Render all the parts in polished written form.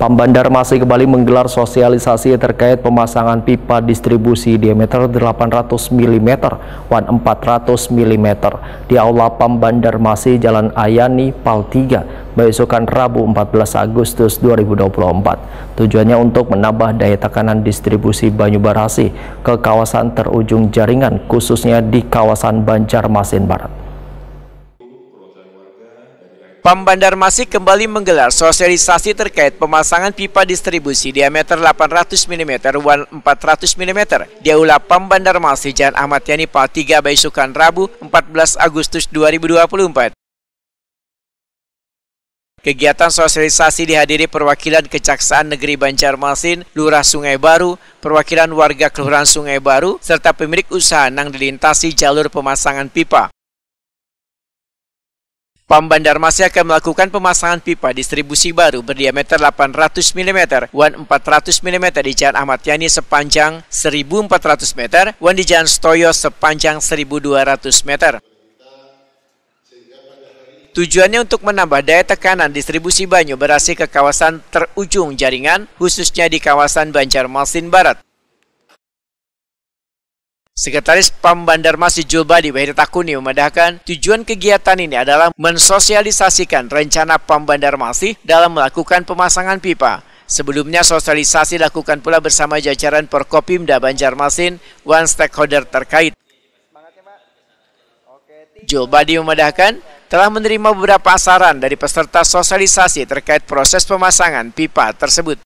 Pam Bandar masih kembali menggelar sosialisasi terkait pemasangan pipa distribusi diameter 800 mm, wan 400 mm di Aula Pam Bandar masih Jalan Ayani, Pal 3, besokan Rabu 14 Agustus 2024. Tujuannya untuk menambah daya tekanan distribusi Banyu-Barasi ke kawasan terujung jaringan, khususnya di kawasan Banjarmasin Barat. Pam Bandar masih kembali menggelar sosialisasi terkait pemasangan pipa distribusi diameter 800 mm, wan 400 mm di Aula Pam Bandar masih Jalan Ahmad Yani, Pal 3, besokan Rabu 14 Agustus 2024. Kegiatan sosialisasi dihadiri perwakilan Kejaksaan Negeri Banjarmasin, Lurah Sungai Baru, perwakilan warga Kelurahan Sungai Baru, serta pemilik usaha nang dilintasi jalur pemasangan pipa. Pam Bandar masih akan melakukan pemasangan pipa distribusi baru berdiameter 800 mm, wan 400 mm di Jalan Ahmad Yani sepanjang 1.400 meter, wan di Jalan Stoyo sepanjang 1.200 meter. Tujuannya untuk menambah daya tekanan distribusi Banyu-Barasi ke kawasan terujung jaringan, khususnya di kawasan Banjarmasin Barat. Sekretaris Pam Bandar masih Julbadi Wahidtakuni memandahkan tujuan kegiatan ini adalah mensosialisasikan rencana Pam Bandar masih dalam melakukan pemasangan pipa. Sebelumnya sosialisasi dilakukan pula bersama jajaran Porkopimda Banjarmasin, wan stakeholder terkait. Julbadi memandahkan telah menerima beberapa saran dari peserta sosialisasi terkait proses pemasangan pipa tersebut.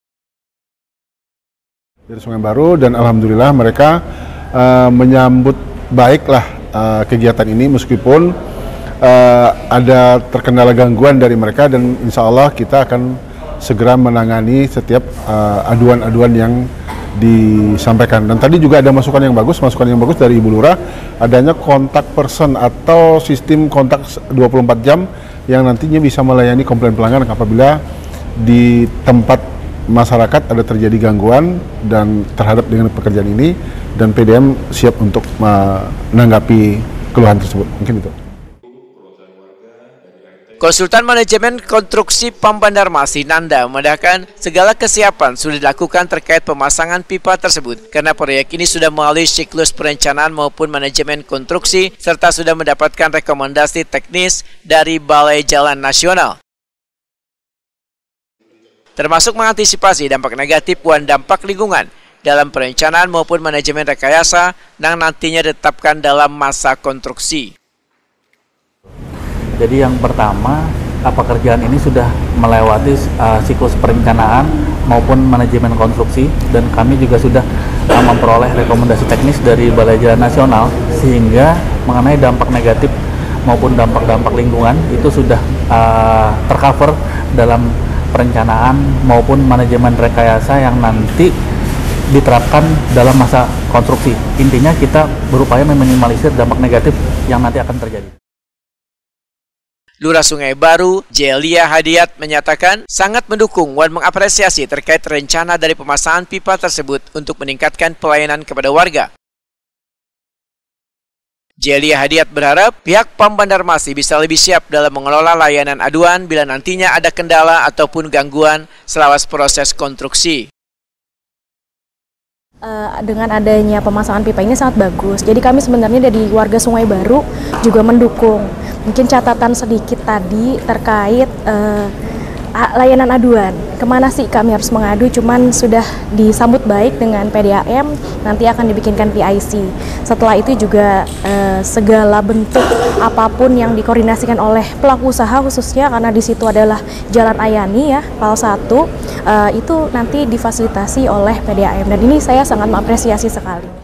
Dari Sungai Baru, dan alhamdulillah mereka menyambut baiklah kegiatan ini meskipun ada terkendala gangguan dari mereka, dan insya Allah kita akan segera menangani setiap aduan-aduan yang disampaikan. Dan tadi juga ada masukan yang bagus dari Ibu Lurah, adanya kontak person atau sistem kontak 24 jam yang nantinya bisa melayani komplain pelanggan apabila di tempat masyarakat ada terjadi gangguan dan terhadap dengan pekerjaan ini, dan PDM siap untuk menanggapi keluhan tersebut. Mungkin itu. Konsultan Manajemen Konstruksi Pam Bandar masih Nanda memandahkan segala kesiapan sudah dilakukan terkait pemasangan pipa tersebut karena proyek ini sudah melalui siklus perencanaan maupun manajemen konstruksi serta sudah mendapatkan rekomendasi teknis dari Balai Jalan Nasional, termasuk mengantisipasi dampak negatif wan dampak lingkungan dalam perencanaan maupun manajemen rekayasa yang nantinya ditetapkan dalam masa konstruksi. Jadi yang pertama, pekerjaan ini sudah melewati siklus perencanaan maupun manajemen konstruksi, dan kami juga sudah memperoleh rekomendasi teknis dari Balai Jalan Nasional, sehingga mengenai dampak negatif maupun dampak-dampak lingkungan itu sudah tercover dalam perencanaan maupun manajemen rekayasa yang nanti diterapkan dalam masa konstruksi. Intinya kita berupaya meminimalisir dampak negatif yang nanti akan terjadi. Lurah Sungai Baru, Jelia Hadiat menyatakan sangat mendukung dan mengapresiasi terkait rencana dari pemasangan pipa tersebut untuk meningkatkan pelayanan kepada warga. Jelia Hadiat berharap pihak Pam Bandar masih bisa lebih siap dalam mengelola layanan aduan bila nantinya ada kendala ataupun gangguan selama proses konstruksi. Dengan adanya pemasangan pipa ini sangat bagus. Jadi kami sebenarnya dari warga Sungai Baru juga mendukung. Mungkin catatan sedikit tadi terkait layanan aduan. Kemana sih kami harus mengadu, cuman sudah disambut baik dengan PDAM, nanti akan dibikinkan PIC. Setelah itu juga segala bentuk apapun yang dikoordinasikan oleh pelaku usaha, khususnya karena di situ adalah Jalan Ayani ya, Pal 1, itu nanti difasilitasi oleh PDAM, dan ini saya sangat mengapresiasi sekali.